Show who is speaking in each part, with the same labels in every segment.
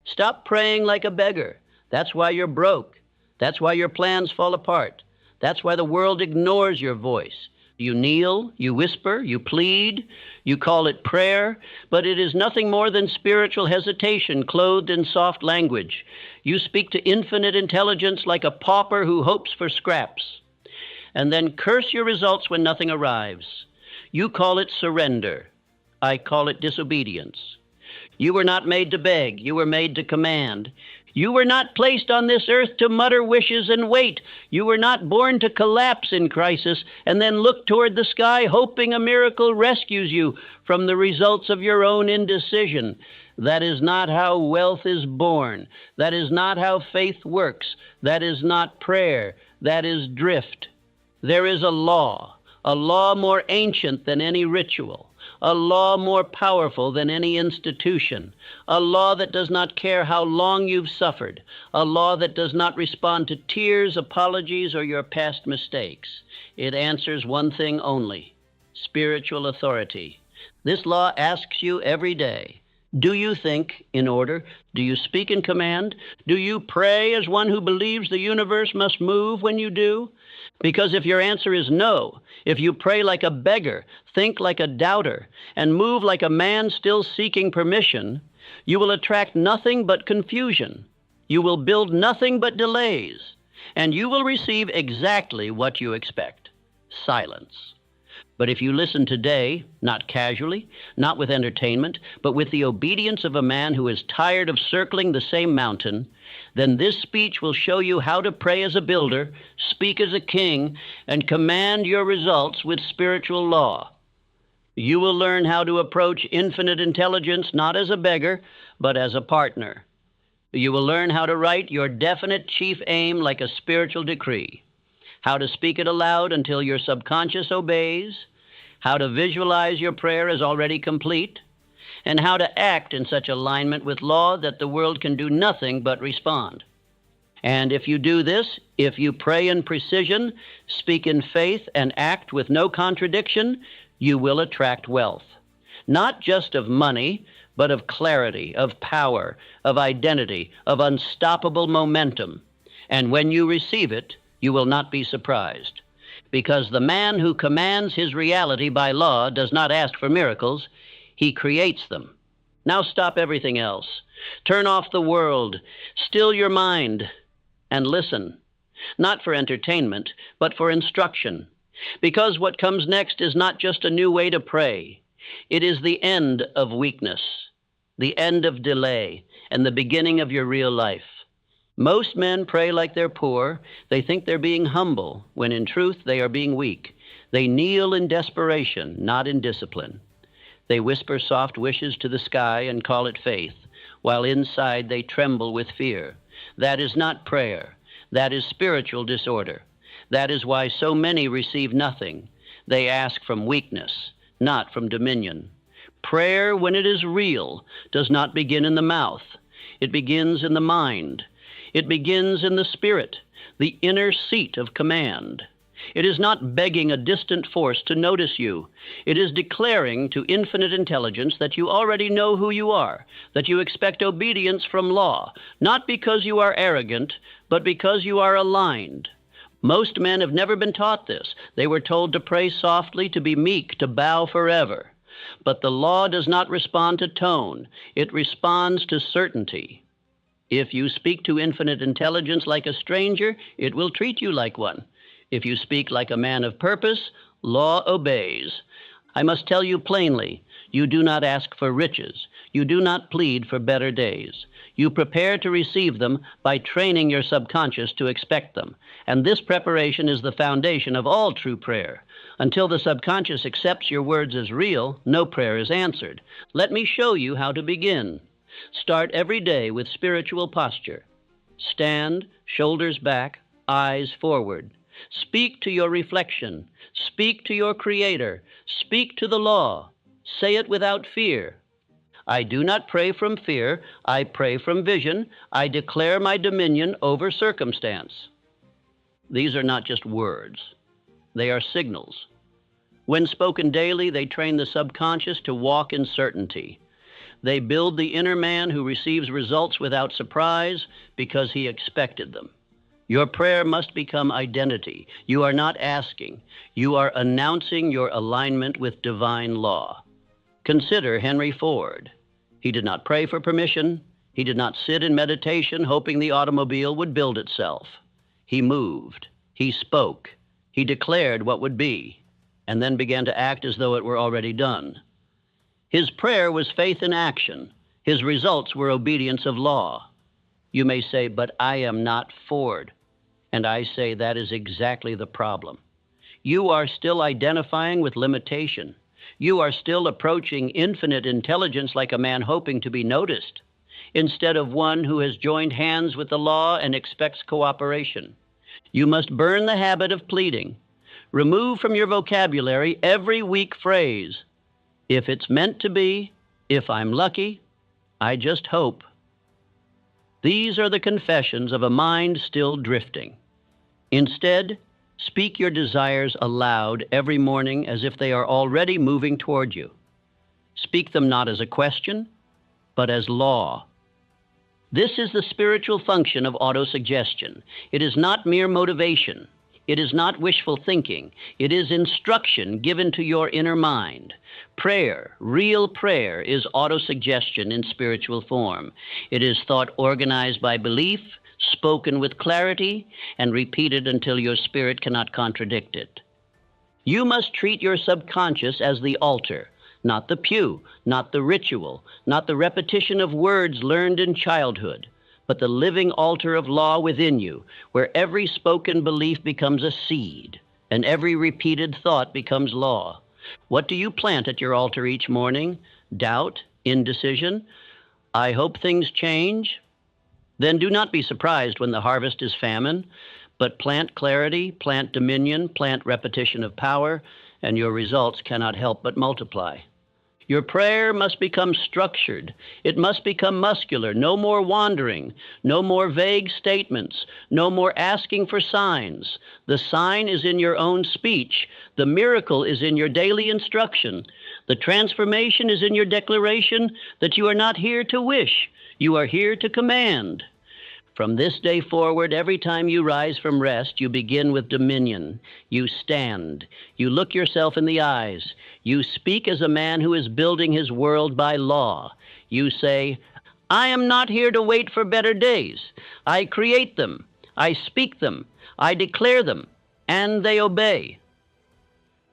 Speaker 1: Stop praying like a beggar. That's why you're broke. That's why your plans fall apart. That's why the world ignores your voice. You kneel, you whisper, you plead, you call it prayer, but it is nothing more than spiritual hesitation clothed in soft language. You speak to infinite intelligence like a pauper who hopes for scraps, and then curse your results when nothing arrives. You call it surrender. I call it disobedience. You were not made to beg. You were made to command. You were not placed on this earth to mutter wishes and wait. You were not born to collapse in crisis and then look toward the sky hoping a miracle rescues you from the results of your own indecision. That is not how wealth is born. That is not how faith works. That is not prayer. That is drift. There is a law more ancient than any ritual, a law more powerful than any institution, a law that does not care how long you've suffered, a law that does not respond to tears, apologies, or your past mistakes. It answers one thing only: spiritual authority. This law asks you every day, do you think in order? Do you speak in command? Do you pray as one who believes the universe must move when you do? Because if your answer is no, if you pray like a beggar, think like a doubter, and move like a man still seeking permission, you will attract nothing but confusion. You will build nothing but delays, and you will receive exactly what you expect: silence. But if you listen today, not casually, not with entertainment, but with the obedience of a man who is tired of circling the same mountain, then this speech will show you how to pray as a builder, speak as a king, and command your results with spiritual law. You will learn how to approach infinite intelligence not as a beggar, but as a partner. You will learn how to write your definite chief aim like a spiritual decree, how to speak it aloud until your subconscious obeys, how to visualize your prayer as already complete, and how to act in such alignment with law that the world can do nothing but respond. And if you do this, if you pray in precision, speak in faith, and act with no contradiction, you will attract wealth. Not just of money, but of clarity, of power, of identity, of unstoppable momentum. And when you receive it, you will not be surprised, because the man who commands his reality by law does not ask for miracles, he creates them. Now stop everything else. Turn off the world, still your mind, and listen, not for entertainment, but for instruction, because what comes next is not just a new way to pray. It is the end of weakness, the end of delay, and the beginning of your real life. Most men pray like they're poor. They think they're being humble, when in truth they are being weak. They kneel in desperation, not in discipline. They whisper soft wishes to the sky and call it faith, while inside they tremble with fear. That is not prayer. That is spiritual disorder. That is why so many receive nothing. They ask from weakness, not from dominion. Prayer, when it is real, does not begin in the mouth. It begins in the mind. It begins in the spirit, the inner seat of command. It is not begging a distant force to notice you. It is declaring to infinite intelligence that you already know who you are, that you expect obedience from law, not because you are arrogant, but because you are aligned. Most men have never been taught this. They were told to pray softly, to be meek, to bow forever. But the law does not respond to tone. It responds to certainty. If you speak to infinite intelligence like a stranger, it will treat you like one. If you speak like a man of purpose, law obeys. I must tell you plainly, you do not ask for riches. You do not plead for better days. You prepare to receive them by training your subconscious to expect them. And this preparation is the foundation of all true prayer. Until the subconscious accepts your words as real, no prayer is answered. Let me show you how to begin. Start every day with spiritual posture. Stand, shoulders back, eyes forward. Speak to your reflection. Speak to your Creator. Speak to the law. Say it without fear. I do not pray from fear. I pray from vision. I declare my dominion over circumstance. These are not just words. They are signals. When spoken daily, they train the subconscious to walk in certainty. They build the inner man who receives results without surprise because he expected them. Your prayer must become identity. You are not asking. You are announcing your alignment with divine law. Consider Henry Ford. He did not pray for permission. He did not sit in meditation hoping the automobile would build itself. He moved. He spoke. He declared what would be, and then began to act as though it were already done. His prayer was faith in action. His results were obedience of law. You may say, but I am not Ford. And I say that is exactly the problem. You are still identifying with limitation. You are still approaching infinite intelligence like a man hoping to be noticed, instead of one who has joined hands with the law and expects cooperation. You must burn the habit of pleading. Remove from your vocabulary every weak phrase. If it's meant to be, if I'm lucky, I just hope. These are the confessions of a mind still drifting. Instead, speak your desires aloud every morning as if they are already moving toward you. Speak them not as a question, but as law. This is the spiritual function of autosuggestion. It is not mere motivation. It is not wishful thinking. It is instruction given to your inner mind. Prayer, real prayer, is autosuggestion in spiritual form. It is thought organized by belief, spoken with clarity, and repeated until your spirit cannot contradict it. You must treat your subconscious as the altar, not the pew, not the ritual, not the repetition of words learned in childhood, but the living altar of law within you, where every spoken belief becomes a seed, and every repeated thought becomes law. What do you plant at your altar each morning? Doubt? Indecision? I hope things change? Then do not be surprised when the harvest is famine, but plant clarity, plant dominion, plant repetition of power, and your results cannot help but multiply. Your prayer must become structured. It must become muscular. No more wandering. No more vague statements. No more asking for signs. The sign is in your own speech. The miracle is in your daily instruction. The transformation is in your declaration that you are not here to wish. You are here to command. From this day forward, every time you rise from rest, you begin with dominion. You stand. You look yourself in the eyes. You speak as a man who is building his world by law. You say, I am not here to wait for better days. I create them. I speak them. I declare them. And they obey.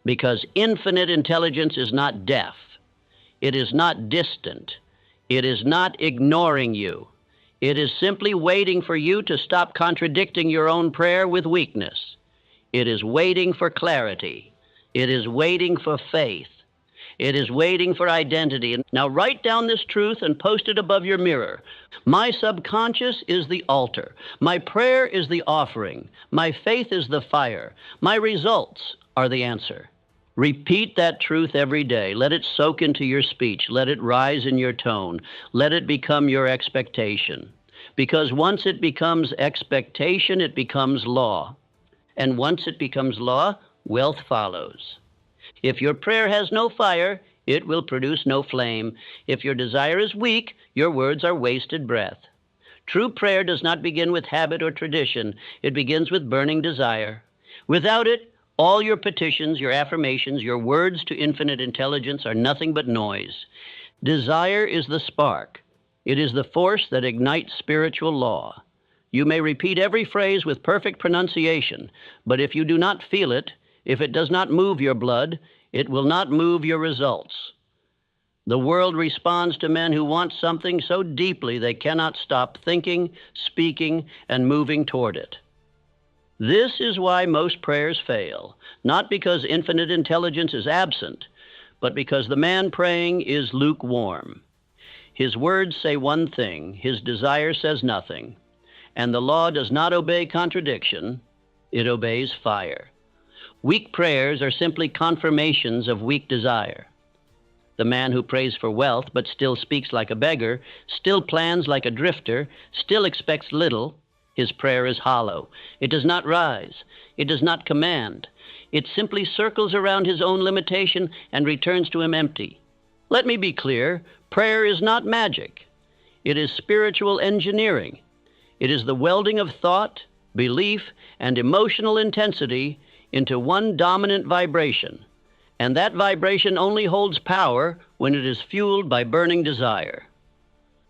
Speaker 1: Because infinite intelligence is not deaf. It is not distant. It is not ignoring you. It is simply waiting for you to stop contradicting your own prayer with weakness. It is waiting for clarity. It is waiting for faith. It is waiting for identity. Now write down this truth and post it above your mirror. My subconscious is the altar. My prayer is the offering. My faith is the fire. My results are the answer. Repeat that truth every day. Let it soak into your speech. Let it rise in your tone. Let it become your expectation. Because once it becomes expectation, it becomes law. And once it becomes law, wealth follows. If your prayer has no fire, it will produce no flame. If your desire is weak, your words are wasted breath. True prayer does not begin with habit or tradition. It begins with burning desire. Without it, all your petitions, your affirmations, your words to infinite intelligence are nothing but noise. Desire is the spark. It is the force that ignites spiritual law. You may repeat every phrase with perfect pronunciation, but if you do not feel it, if it does not move your blood, it will not move your results. The world responds to men who want something so deeply they cannot stop thinking, speaking, and moving toward it. This is why most prayers fail, not because infinite intelligence is absent, but because the man praying is lukewarm. His words say one thing, his desire says nothing, and the law does not obey contradiction, it obeys fire. Weak prayers are simply confirmations of weak desire. The man who prays for wealth but still speaks like a beggar, still plans like a drifter, still expects little, his prayer is hollow. It does not rise. It does not command. It simply circles around his own limitation and returns to him empty. Let me be clear. Prayer is not magic. It is spiritual engineering. It is the welding of thought, belief, and emotional intensity into one dominant vibration. And that vibration only holds power when it is fueled by burning desire.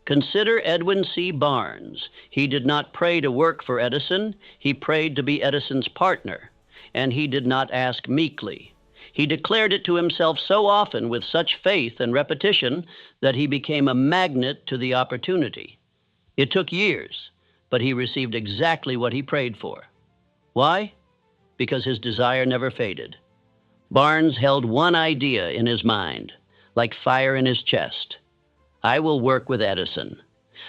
Speaker 1: Consider Edwin C. Barnes. He did not pray to work for Edison. He prayed to be Edison's partner. And he did not ask meekly. He declared it to himself so often with such faith and repetition that he became a magnet to the opportunity. It took years, but he received exactly what he prayed for. Why? Because his desire never faded. Barnes held one idea in his mind, like fire in his chest. I will work with Edison.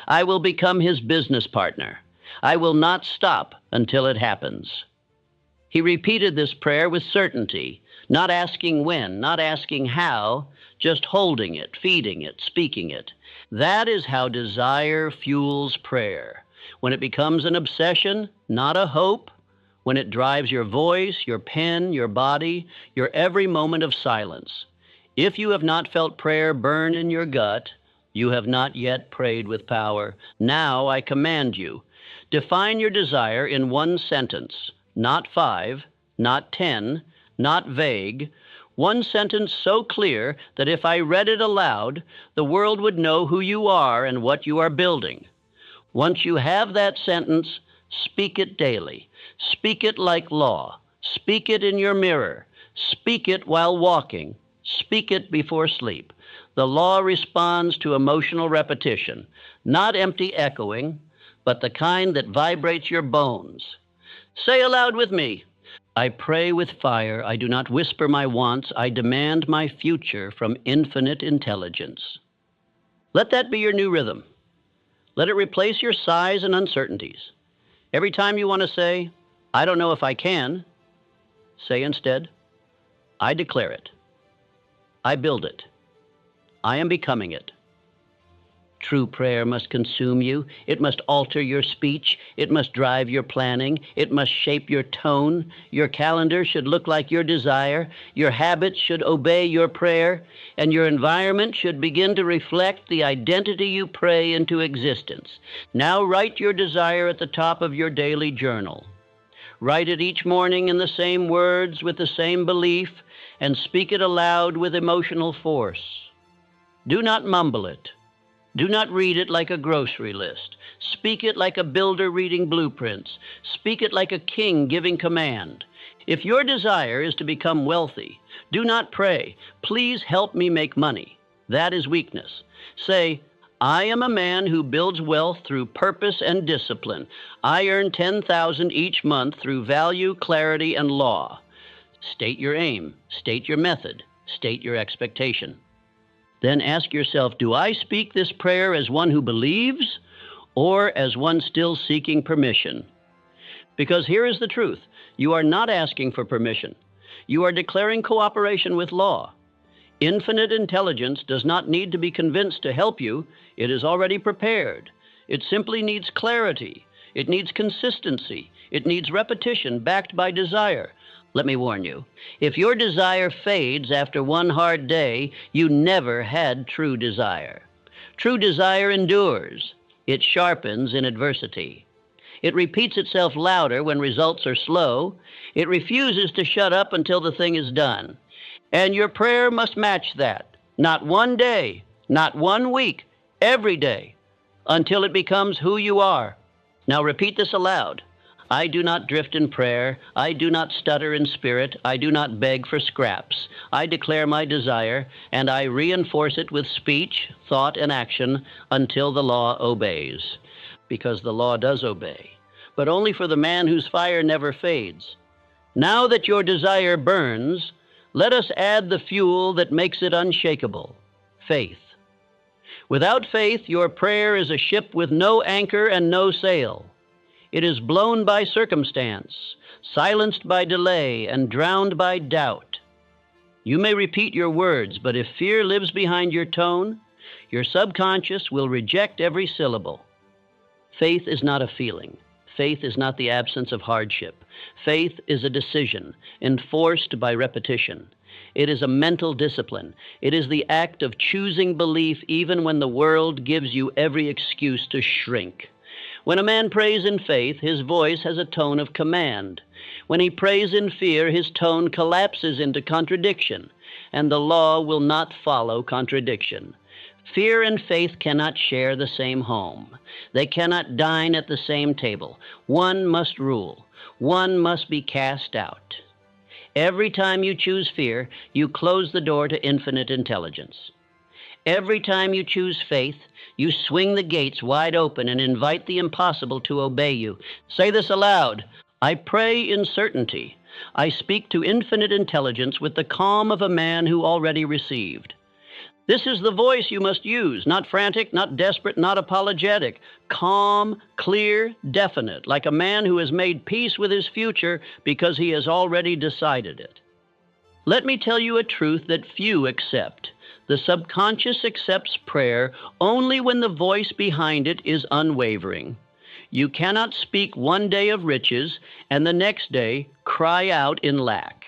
Speaker 1: I will become his business partner. I will not stop until it happens. He repeated this prayer with certainty, not asking when, not asking how, just holding it, feeding it, speaking it. That is how desire fuels prayer. When it becomes an obsession, not a hope, when it drives your voice, your pen, your body, your every moment of silence. If you have not felt prayer burn in your gut, you have not yet prayed with power. Now I command you, define your desire in one sentence, not 5, not 10, not vague, one sentence so clear that if I read it aloud, the world would know who you are and what you are building. Once you have that sentence, speak it daily. Speak it like law. Speak it in your mirror. Speak it while walking. Speak it before sleep. The law responds to emotional repetition, not empty echoing, but the kind that vibrates your bones. Say aloud with me, I pray with fire. I do not whisper my wants. I demand my future from infinite intelligence. Let that be your new rhythm. Let it replace your sighs and uncertainties. Every time you want to say, I don't know if I can, say instead, I declare it. I build it. I am becoming it. True prayer must consume you. It must alter your speech. It must drive your planning. It must shape your tone. Your calendar should look like your desire. Your habits should obey your prayer. And your environment should begin to reflect the identity you pray into existence. Now write your desire at the top of your daily journal. Write it each morning in the same words with the same belief, and speak it aloud with emotional force. Do not mumble it. Do not read it like a grocery list. Speak it like a builder reading blueprints. Speak it like a king giving command. If your desire is to become wealthy, do not pray, please help me make money. That is weakness. Say, I am a man who builds wealth through purpose and discipline. I earn $10,000 each month through value, clarity, and law. State your aim. State your method. State your expectation. Then ask yourself, do I speak this prayer as one who believes or as one still seeking permission? Because here is the truth. You are not asking for permission. You are declaring cooperation with law. Infinite intelligence does not need to be convinced to help you. It is already prepared. It simply needs clarity. It needs consistency. It needs repetition backed by desire. Let me warn you, if your desire fades after one hard day, you never had true desire. True desire endures. It sharpens in adversity. It repeats itself louder when results are slow. It refuses to shut up until the thing is done. And your prayer must match that. Not one day, not 1 week, every day, until it becomes who you are. Now repeat this aloud. I do not drift in prayer. I do not stutter in spirit. I do not beg for scraps. I declare my desire, and I reinforce it with speech, thought, and action until the law obeys. Because the law does obey, but only for the man whose fire never fades. Now that your desire burns, let us add the fuel that makes it unshakable, faith. Without faith, your prayer is a ship with no anchor and no sail. It is blown by circumstance, silenced by delay, and drowned by doubt. You may repeat your words, but if fear lives behind your tone, your subconscious will reject every syllable. Faith is not a feeling. Faith is not the absence of hardship. Faith is a decision, enforced by repetition. It is a mental discipline. It is the act of choosing belief even when the world gives you every excuse to shrink. When a man prays in faith, his voice has a tone of command. When he prays in fear, his tone collapses into contradiction, and the law will not follow contradiction. Fear and faith cannot share the same home. They cannot dine at the same table. One must rule. One must be cast out. Every time you choose fear, you close the door to infinite intelligence. Every time you choose faith, you swing the gates wide open and invite the impossible to obey you. Say this aloud: I pray in certainty. I speak to infinite intelligence with the calm of a man who already received. This is the voice you must use, not frantic, not desperate, not apologetic. Calm, clear, definite, like a man who has made peace with his future because he has already decided it. Let me tell you a truth that few accept. The subconscious accepts prayer only when the voice behind it is unwavering. You cannot speak one day of riches and the next day cry out in lack.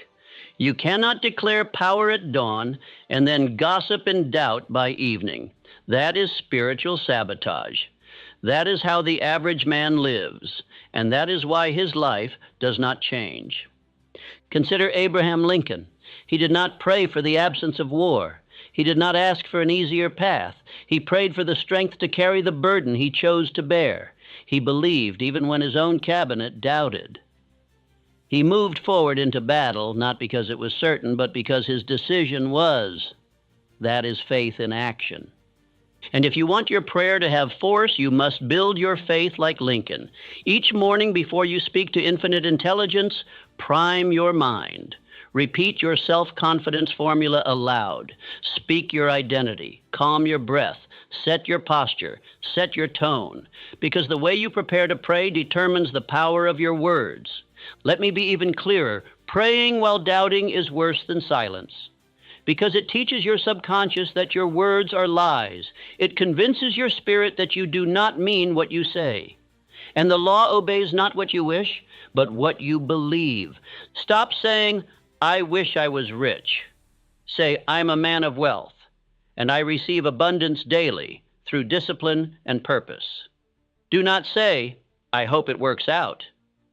Speaker 1: You cannot declare power at dawn and then gossip and doubt by evening. That is spiritual sabotage. That is how the average man lives, and that is why his life does not change. Consider Abraham Lincoln. He did not pray for the absence of war. He did not ask for an easier path. He prayed for the strength to carry the burden he chose to bear. He believed even when his own cabinet doubted. He moved forward into battle, not because it was certain, but because his decision was. That is faith in action. And if you want your prayer to have force, you must build your faith like Lincoln. Each morning before you speak to infinite intelligence, prime your mind. Repeat your self-confidence formula aloud. Speak your identity. Calm your breath. Set your posture. Set your tone. Because the way you prepare to pray determines the power of your words. Let me be even clearer. Praying while doubting is worse than silence, because it teaches your subconscious that your words are lies. It convinces your spirit that you do not mean what you say. And the law obeys not what you wish, but what you believe. Stop saying, I wish I was rich. Say, I'm a man of wealth, and I receive abundance daily through discipline and purpose. Do not say, I hope it works out.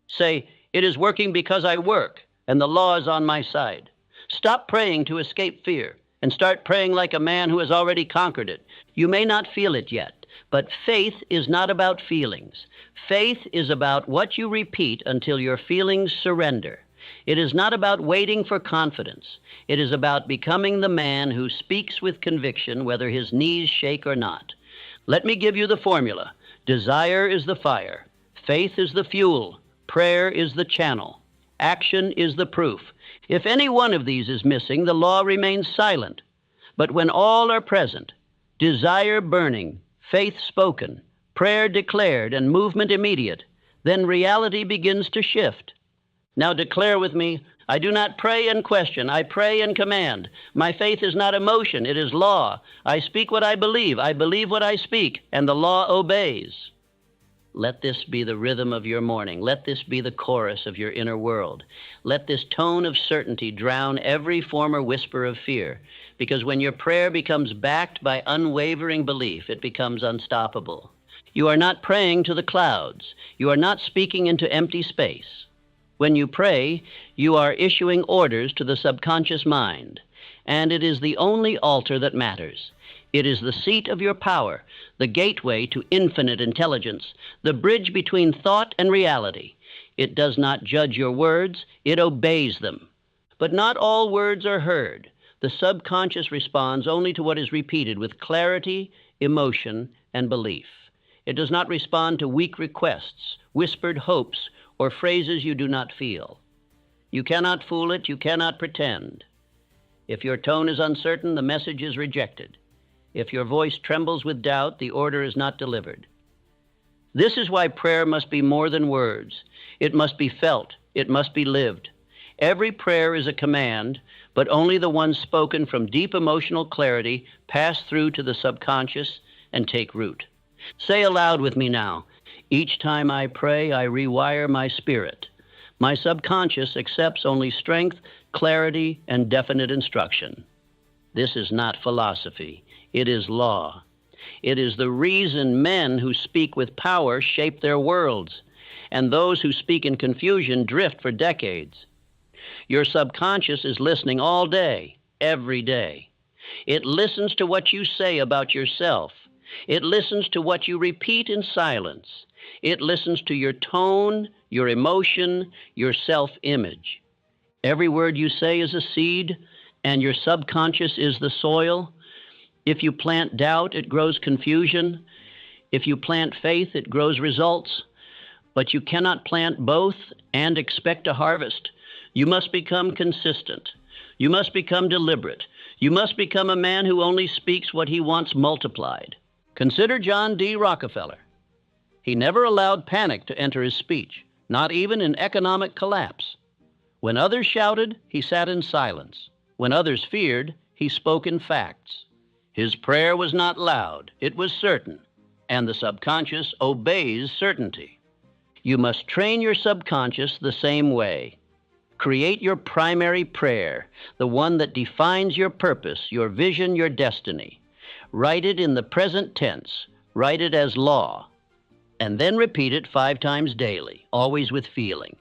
Speaker 1: Say, it is working because I work, and the law is on my side. Stop praying to escape fear, and start praying like a man who has already conquered it. You may not feel it yet, but faith is not about feelings. Faith is about what you repeat until your feelings surrender. It is not about waiting for confidence. It is about becoming the man who speaks with conviction, whether his knees shake or not. Let me give you the formula. Desire is the fire. Faith is the fuel. Prayer is the channel. Action is the proof. If any one of these is missing, the law remains silent. But when all are present, desire burning, faith spoken, prayer declared, and movement immediate, then reality begins to shift. Now declare with me, I do not pray and question, I pray and command. My faith is not emotion, it is law. I speak what I believe what I speak, and the law obeys. Let this be the rhythm of your morning. Let this be the chorus of your inner world. Let this tone of certainty drown every former whisper of fear, because when your prayer becomes backed by unwavering belief, it becomes unstoppable. You are not praying to the clouds. You are not speaking into empty space. When you pray, you are issuing orders to the subconscious mind, and it is the only altar that matters. It is the seat of your power, the gateway to infinite intelligence, the bridge between thought and reality. It does not judge your words, it obeys them. But not all words are heard. The subconscious responds only to what is repeated with clarity, emotion, and belief. It does not respond to weak requests, whispered hopes, or phrases you do not feel. You cannot fool it, you cannot pretend. If your tone is uncertain, the message is rejected. If your voice trembles with doubt, the order is not delivered. This is why prayer must be more than words. It must be felt. It must be lived. Every prayer is a command, but only the ones spoken from deep emotional clarity pass through to the subconscious and take root. Say aloud with me now, each time I pray, I rewire my spirit. My subconscious accepts only strength, clarity, and definite instruction. This is not philosophy. It is law. It is the reason men who speak with power shape their worlds, and those who speak in confusion drift for decades. Your subconscious is listening all day, every day. It listens to what you say about yourself. It listens to what you repeat in silence. It listens to your tone, your emotion, your self-image. Every word you say is a seed, and your subconscious is the soil. If you plant doubt, it grows confusion. If you plant faith, it grows results. But you cannot plant both and expect a harvest. You must become consistent. You must become deliberate. You must become a man who only speaks what he wants multiplied. Consider John D. Rockefeller. He never allowed panic to enter his speech, not even in economic collapse. When others shouted, he sat in silence. When others feared, he spoke in facts. His prayer was not loud, it was certain, and the subconscious obeys certainty. You must train your subconscious the same way. Create your primary prayer, the one that defines your purpose, your vision, your destiny. Write it in the present tense. Write it as law. And then repeat it 5 times daily, always with feeling.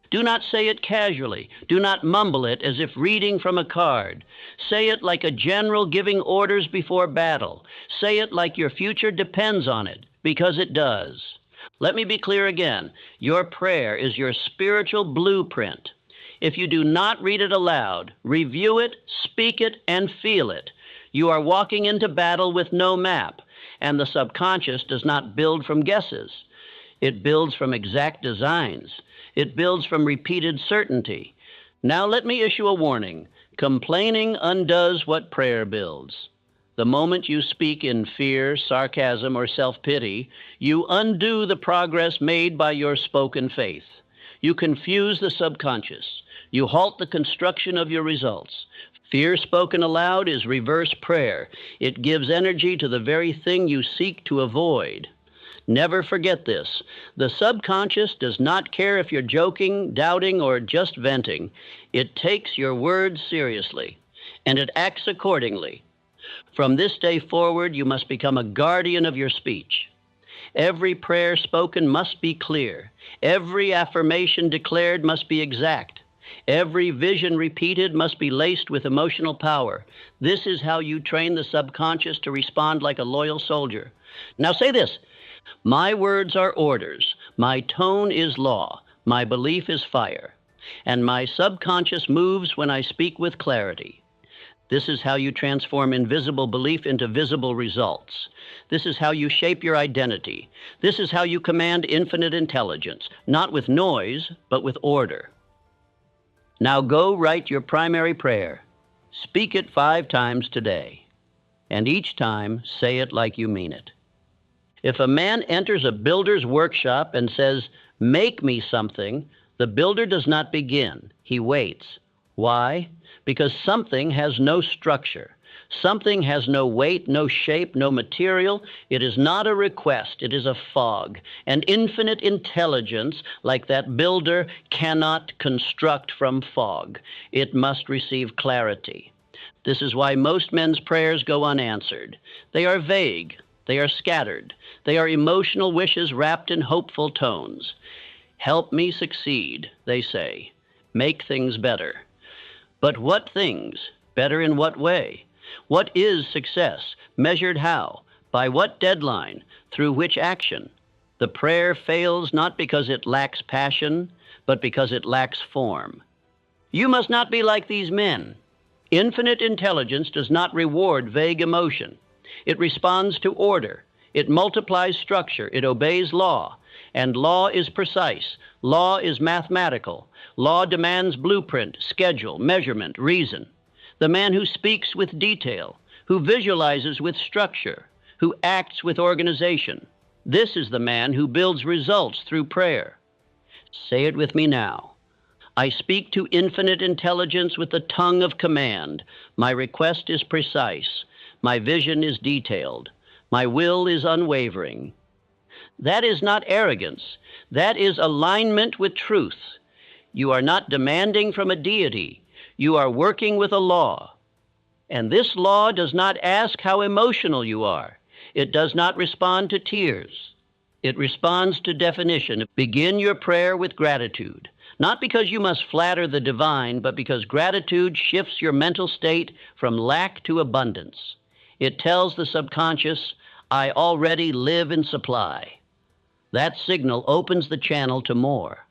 Speaker 1: Do not say it casually. Do not mumble it as if reading from a card. Say it like a general giving orders before battle. Say it like your future depends on it, because it does. Let me be clear again. Your prayer is your spiritual blueprint. If you do not read it aloud, review it, speak it, and feel it, you are walking into battle with no map, and the subconscious does not build from guesses. It builds from exact designs. It builds from repeated certainty. Now let me issue a warning. Complaining undoes what prayer builds. The moment you speak in fear, sarcasm, or self-pity, you undo the progress made by your spoken faith. You confuse the subconscious. You halt the construction of your results. Fear spoken aloud is reverse prayer. It gives energy to the very thing you seek to avoid. Never forget this. The subconscious does not care if you're joking, doubting, or just venting. It takes your words seriously, and it acts accordingly. From this day forward, you must become a guardian of your speech. Every prayer spoken must be clear. Every affirmation declared must be exact. Every vision repeated must be laced with emotional power. This is how you train the subconscious to respond like a loyal soldier. Now say this. My words are orders. My tone is law. My belief is fire. And my subconscious moves when I speak with clarity. This is how you transform invisible belief into visible results. This is how you shape your identity. This is how you command infinite intelligence, not with noise, but with order. Now go write your primary prayer. Speak it 5 times today, and each time say it like you mean it. If a man enters a builder's workshop and says, "Make me something," the builder does not begin. He waits. Why? Because something has no structure. Something has no weight, no shape, no material. It is not a request. It is a fog. And infinite intelligence, like that builder, cannot construct from fog. It must receive clarity. This is why most men's prayers go unanswered. They are vague. They are scattered. They are emotional wishes wrapped in hopeful tones. Help me succeed, they say. Make things better. But what things? Better in what way? What is success? Measured how? By what deadline? Through which action? The prayer fails not because it lacks passion, but because it lacks form. You must not be like these men. Infinite intelligence does not reward vague emotion. It responds to order. It multiplies structure. It obeys law. And law is precise. Law is mathematical. Law demands blueprint, schedule, measurement, reason. The man who speaks with detail, who visualizes with structure, who acts with organization. This is the man who builds results through prayer. Say it with me now. I speak to infinite intelligence with the tongue of command. My request is precise. My vision is detailed. My will is unwavering. That is not arrogance. That is alignment with truth. You are not demanding from a deity. You are working with a law. And this law does not ask how emotional you are. It does not respond to tears. It responds to definition. Begin your prayer with gratitude, not because you must flatter the divine, but because gratitude shifts your mental state from lack to abundance. It tells the subconscious, I already live in supply. That signal opens the channel to more.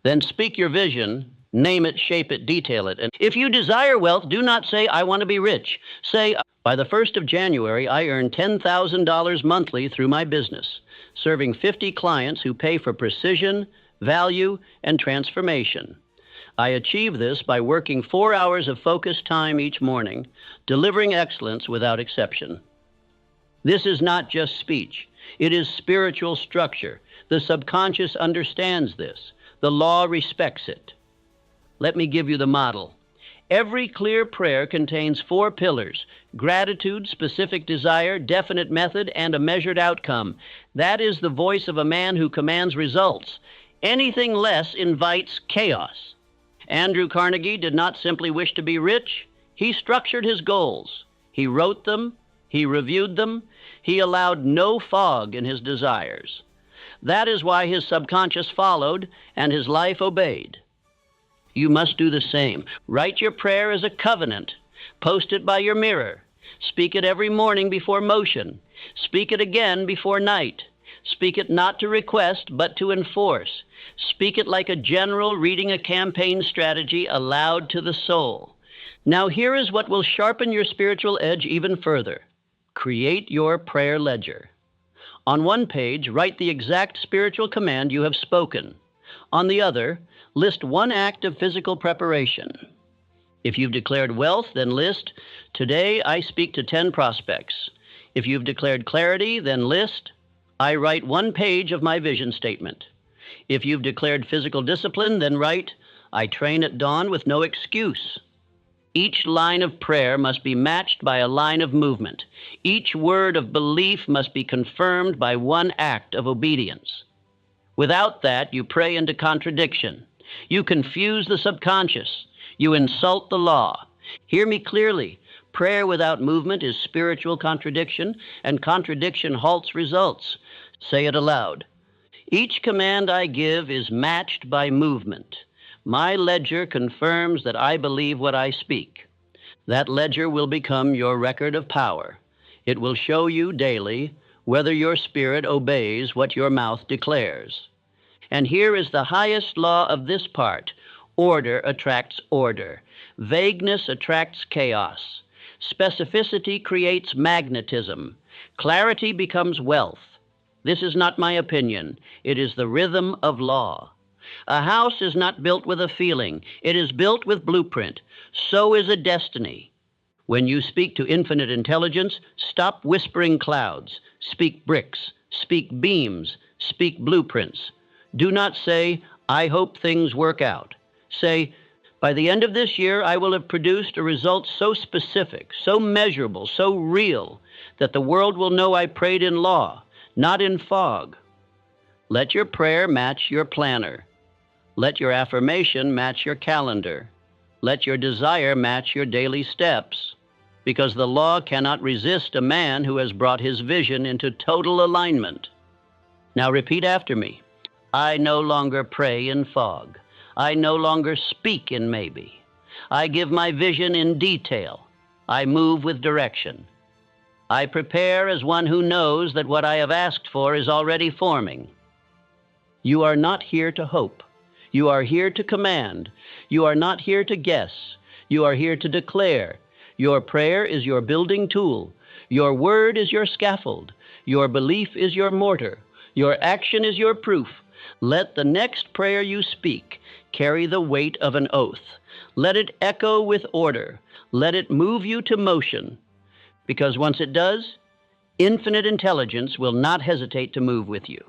Speaker 1: Then speak your vision, name it, shape it, detail it. And if you desire wealth, do not say, I want to be rich. Say, by the 1st of January, I earn $10,000 monthly through my business, serving 50 clients who pay for precision, value, and transformation. I achieve this by working 4 hours of focused time each morning, delivering excellence without exception. This is not just speech. It is spiritual structure. The subconscious understands this. The law respects it. Let me give you the model. Every clear prayer contains 4 pillars: gratitude, specific desire, definite method, and a measured outcome. That is the voice of a man who commands results. Anything less invites chaos. Andrew Carnegie did not simply wish to be rich. He structured his goals. He wrote them. He reviewed them. He allowed no fog in his desires. That is why his subconscious followed and his life obeyed. You must do the same. Write your prayer as a covenant. Post it by your mirror. Speak it every morning before motion. Speak it again before night. Speak it not to request, but to enforce. Speak it like a general reading a campaign strategy aloud to the soul. Now here is what will sharpen your spiritual edge even further. Create your prayer ledger. On one page, write the exact spiritual command you have spoken. On the other, list one act of physical preparation. If you've declared wealth, then list, today I speak to 10 prospects. If you've declared clarity, then list, I write 1 page of my vision statement. If you've declared physical discipline, then write, I train at dawn with no excuse. Each line of prayer must be matched by a line of movement. Each word of belief must be confirmed by 1 act of obedience. Without that, you pray into contradiction. You confuse the subconscious. You insult the law. Hear me clearly. Prayer without movement is spiritual contradiction, and contradiction halts results. Say it aloud. Each command I give is matched by movement. My ledger confirms that I believe what I speak. That ledger will become your record of power. It will show you daily whether your spirit obeys what your mouth declares. And here is the highest law of this part. Order attracts order. Vagueness attracts chaos. Specificity creates magnetism. Clarity becomes wealth. This is not my opinion. It is the rhythm of law. A house is not built with a feeling. It is built with blueprint. So is a destiny. When you speak to infinite intelligence, stop whispering clouds. Speak bricks. Speak beams. Speak blueprints. Do not say, I hope things work out. Say, by the end of this year, I will have produced a result so specific, so measurable, so real, that the world will know I prayed in law, not in fog. Let your prayer match your planner. Let your affirmation match your calendar. Let your desire match your daily steps, because the law cannot resist a man who has brought his vision into total alignment. Now repeat after me. I no longer pray in fog. I no longer speak in maybe. I give my vision in detail. I move with direction. I prepare as one who knows that what I have asked for is already forming. You are not here to hope. You are here to command. You are not here to guess. You are here to declare. Your prayer is your building tool. Your word is your scaffold. Your belief is your mortar. Your action is your proof. Let the next prayer you speak carry the weight of an oath. Let it echo with order. Let it move you to motion. Because once it does, infinite intelligence will not hesitate to move with you.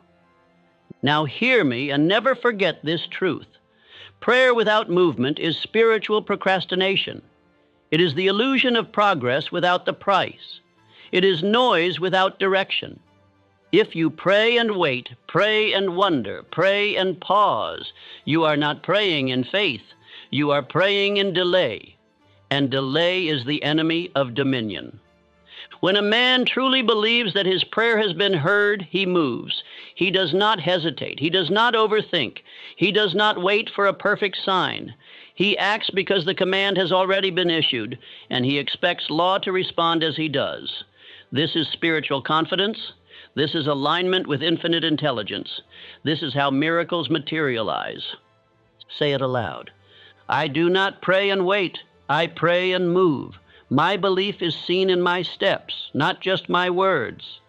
Speaker 1: Now hear me and never forget this truth. Prayer without movement is spiritual procrastination. It is the illusion of progress without the price. It is noise without direction. If you pray and wait, pray and wonder, pray and pause, you are not praying in faith. You are praying in delay, and delay is the enemy of dominion. When a man truly believes that his prayer has been heard, he moves. He does not hesitate. He does not overthink. He does not wait for a perfect sign. He acts because the command has already been issued, and he expects law to respond as he does. This is spiritual confidence. This is alignment with infinite intelligence. This is how miracles materialize. Say it aloud. I do not pray and wait. I pray and move. My belief is seen in my steps, not just my words.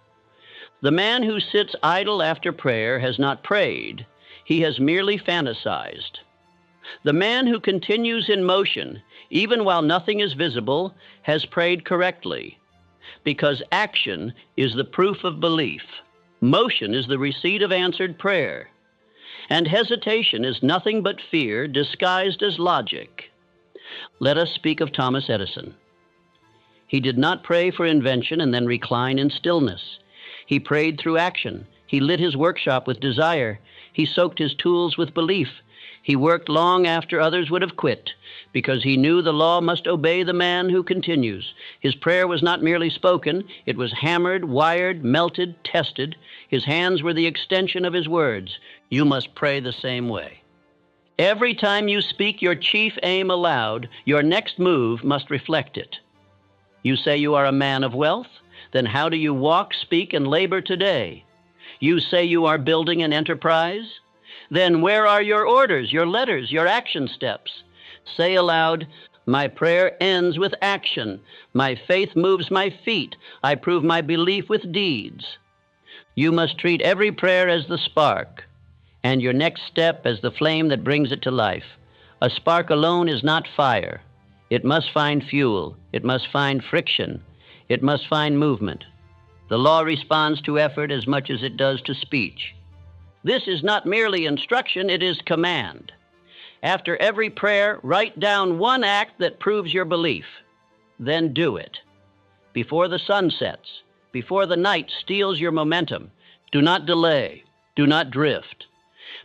Speaker 1: The man who sits idle after prayer has not prayed. He has merely fantasized. The man who continues in motion, even while nothing is visible, has prayed correctly, because action is the proof of belief. Motion is the receipt of answered prayer. And hesitation is nothing but fear disguised as logic. Let us speak of Thomas Edison. He did not pray for invention and then recline in stillness. He prayed through action. He lit his workshop with desire. He soaked his tools with belief. He worked long after others would have quit, because he knew the law must obey the man who continues. His prayer was not merely spoken. It was hammered, wired, melted, tested. His hands were the extension of his words. You must pray the same way. Every time you speak your chief aim aloud, your next move must reflect it. You say you are a man of wealth? Then how do you walk, speak, and labor today? You say you are building an enterprise? Then where are your orders, your letters, your action steps? Say aloud, my prayer ends with action. My faith moves my feet. I prove my belief with deeds. You must treat every prayer as the spark, and your next step as the flame that brings it to life. A spark alone is not fire. It must find fuel. It must find friction. It must find movement. The law responds to effort as much as it does to speech. This is not merely instruction, it is command. After every prayer, write down one act that proves your belief. Then do it. Before the sun sets, before the night steals your momentum, do not delay, do not drift.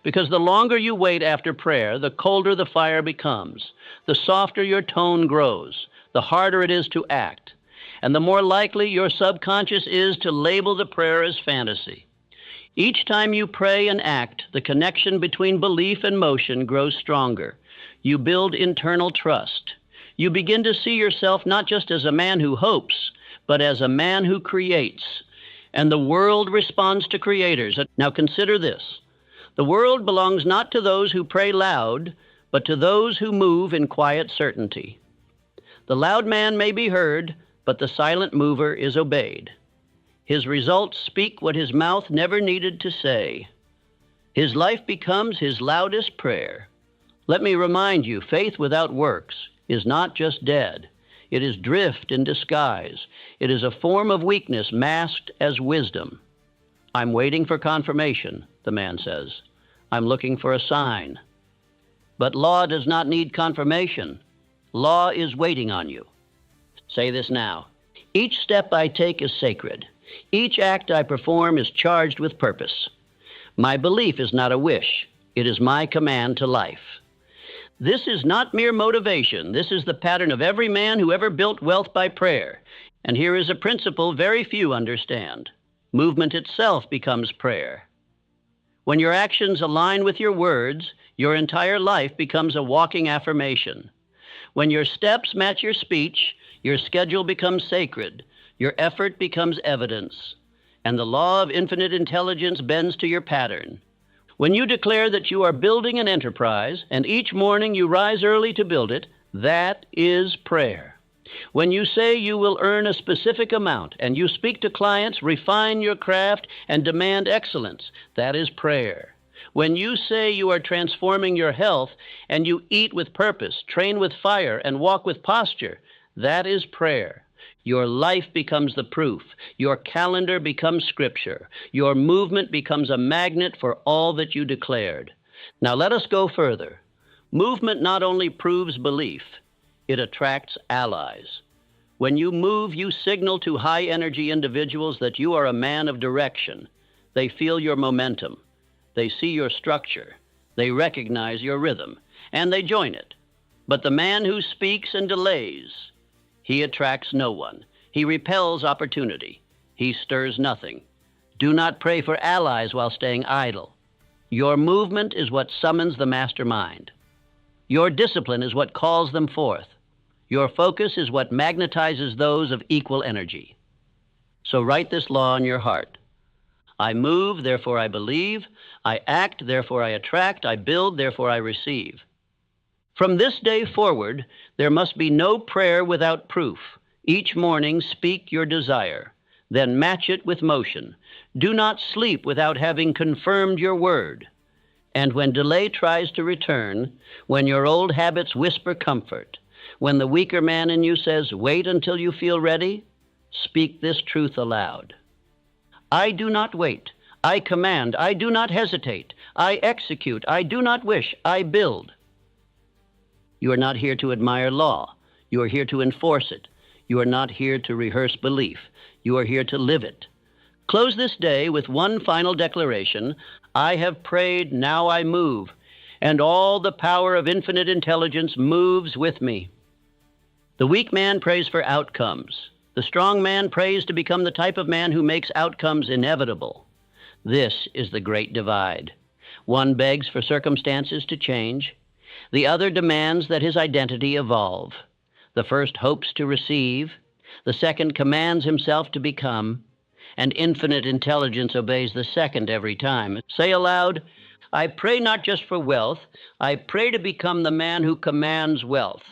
Speaker 1: Because the longer you wait after prayer, the colder the fire becomes, the softer your tone grows, the harder it is to act, and the more likely your subconscious is to label the prayer as fantasy. Each time you pray and act, the connection between belief and motion grows stronger. You build internal trust. You begin to see yourself not just as a man who hopes, but as a man who creates. And the world responds to creators. Now consider this. The world belongs not to those who pray loud, but to those who move in quiet certainty. The loud man may be heard, but the silent mover is obeyed. His results speak what his mouth never needed to say. His life becomes his loudest prayer. Let me remind you, faith without works is not just dead. It is drift in disguise. It is a form of weakness masked as wisdom. I'm waiting for confirmation, the man says. I'm looking for a sign. But law does not need confirmation. Law is waiting on you. Say this now. Each step I take is sacred. Each act I perform is charged with purpose. My belief is not a wish. It is my command to life. This is not mere motivation. This is the pattern of every man who ever built wealth by prayer. And here is a principle very few understand. Movement itself becomes prayer. When your actions align with your words, your entire life becomes a walking affirmation. When your steps match your speech, your schedule becomes sacred. Your effort becomes evidence, and the law of infinite intelligence bends to your pattern. When you declare that you are building an enterprise, and each morning you rise early to build it, that is prayer. When you say you will earn a specific amount, and you speak to clients, refine your craft, and demand excellence, that is prayer. When you say you are transforming your health, and you eat with purpose, train with fire, and walk with posture, that is prayer. Your life becomes the proof. Your calendar becomes scripture. Your movement becomes a magnet for all that you declared. Now let us go further. Movement not only proves belief, it attracts allies. When you move, you signal to high-energy individuals that you are a man of direction. They feel your momentum. They see your structure. They recognize your rhythm, and they join it. But the man who speaks and delays, he attracts no one. He repels opportunity. He stirs nothing. Do not pray for allies while staying idle. Your movement is what summons the mastermind. Your discipline is what calls them forth. Your focus is what magnetizes those of equal energy. So write this law in your heart. I move, therefore I believe. I act, therefore I attract. I build, therefore I receive. From this day forward, there must be no prayer without proof. Each morning speak your desire, then match it with motion. Do not sleep without having confirmed your word. And when delay tries to return, when your old habits whisper comfort, when the weaker man in you says, wait until you feel ready, speak this truth aloud. I do not wait. I command. I do not hesitate. I execute. I do not wish. I build. You are not here to admire law. You are here to enforce it. You are not here to rehearse belief. You are here to live it. Close this day with one final declaration. I have prayed, now I move, and all the power of infinite intelligence moves with me. The weak man prays for outcomes. The strong man prays to become the type of man who makes outcomes inevitable. This is the great divide. One begs for circumstances to change. The other demands that his identity evolve. The first hopes to receive. The second commands himself to become. And infinite intelligence obeys the second every time. Say aloud, I pray not just for wealth. I pray to become the man who commands wealth.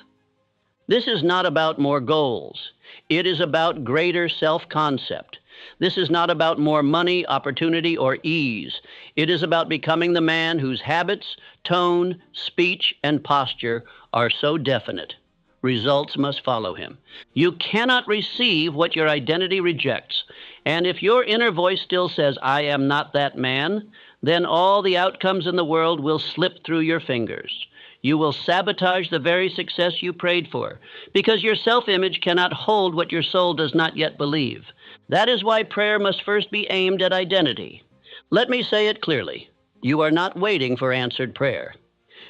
Speaker 1: This is not about more goals. It is about greater self-concept. This is not about more money, opportunity, or ease. It is about becoming the man whose habits, tone, speech, and posture are so definite. Results must follow him. You cannot receive what your identity rejects. And if your inner voice still says, I am not that man, then all the outcomes in the world will slip through your fingers. You will sabotage the very success you prayed for, because your self-image cannot hold what your soul does not yet believe. That is why prayer must first be aimed at identity. Let me say it clearly. You are not waiting for answered prayer.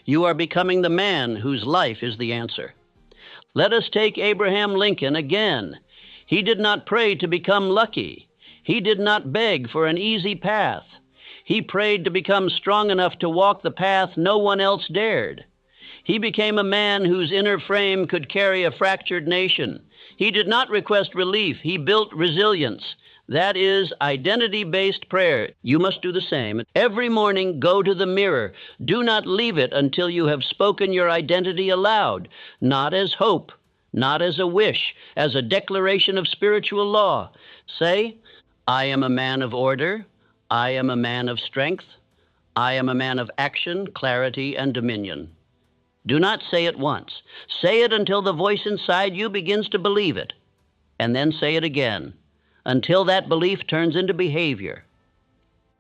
Speaker 1: You are becoming the man whose life is the answer. Let us take Abraham Lincoln again. He did not pray to become lucky. He did not beg for an easy path. He prayed to become strong enough to walk the path no one else dared. He became a man whose inner frame could carry a fractured nation. He did not request relief. He built resilience. That is identity-based prayer. You must do the same. Every morning, go to the mirror. Do not leave it until you have spoken your identity aloud, not as hope, not as a wish, as a declaration of spiritual law. Say, I am a man of order. I am a man of strength. I am a man of action, clarity, and dominion. Do not say it once. Say it until the voice inside you begins to believe it. And then say it again, until that belief turns into behavior.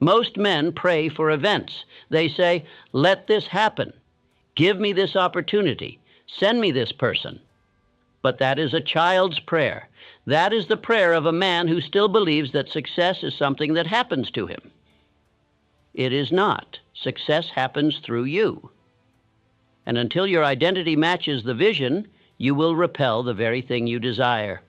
Speaker 1: Most men pray for events. They say, let this happen. Give me this opportunity. Send me this person. But that is a child's prayer. That is the prayer of a man who still believes that success is something that happens to him. It is not. Success happens through you. And until your identity matches the vision, you will repel the very thing you desire.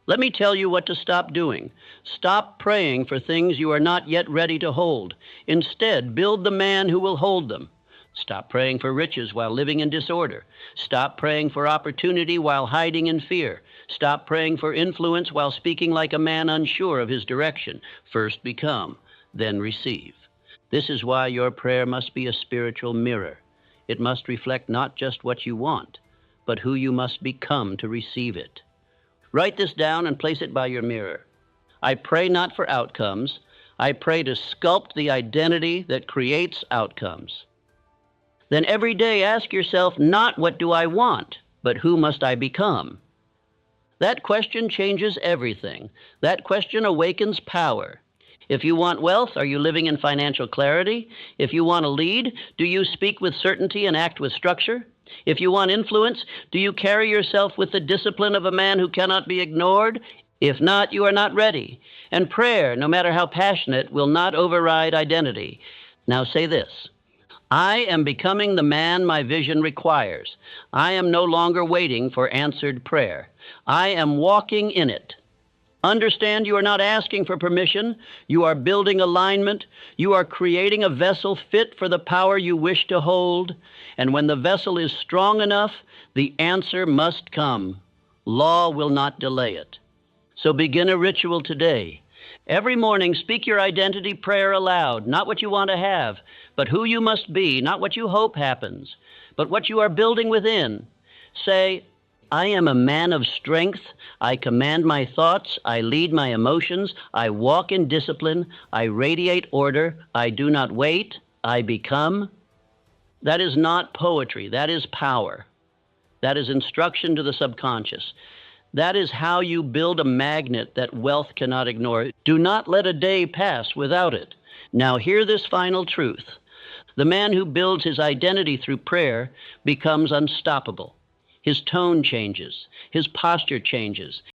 Speaker 1: Let me tell you what to stop doing. Stop praying for things you are not yet ready to hold. Instead, build the man who will hold them. Stop praying for riches while living in disorder. Stop praying for opportunity while hiding in fear. Stop praying for influence while speaking like a man unsure of his direction. First become, then receive. This is why your prayer must be a spiritual mirror. It must reflect not just what you want, but who you must become to receive it. Write this down and place it by your mirror. I pray not for outcomes. I pray to sculpt the identity that creates outcomes. Then every day ask yourself, not what do I want, but who must I become? That question changes everything. That question awakens power. If you want wealth, are you living in financial clarity? If you want to lead, do you speak with certainty and act with structure? If you want influence, do you carry yourself with the discipline of a man who cannot be ignored? If not, you are not ready. And prayer, no matter how passionate, will not override identity. Now say this, I am becoming the man my vision requires. I am no longer waiting for answered prayer. I am walking in it. Understand, you are not asking for permission. You are building alignment. You are creating a vessel fit for the power you wish to hold. And when the vessel is strong enough, the answer must come. Law will not delay it. So begin a ritual today. Every morning, speak your identity prayer aloud, not what you want to have, but who you must be, not what you hope happens, but what you are building within. Say, I am a man of strength. I command my thoughts. I lead my emotions. I walk in discipline. I radiate order. I do not wait. I become. That is not poetry. That is power. That is instruction to the subconscious. That is how you build a magnet that wealth cannot ignore. Do not let a day pass without it. Now hear this final truth. The man who builds his identity through prayer becomes unstoppable. His tone changes. His posture changes.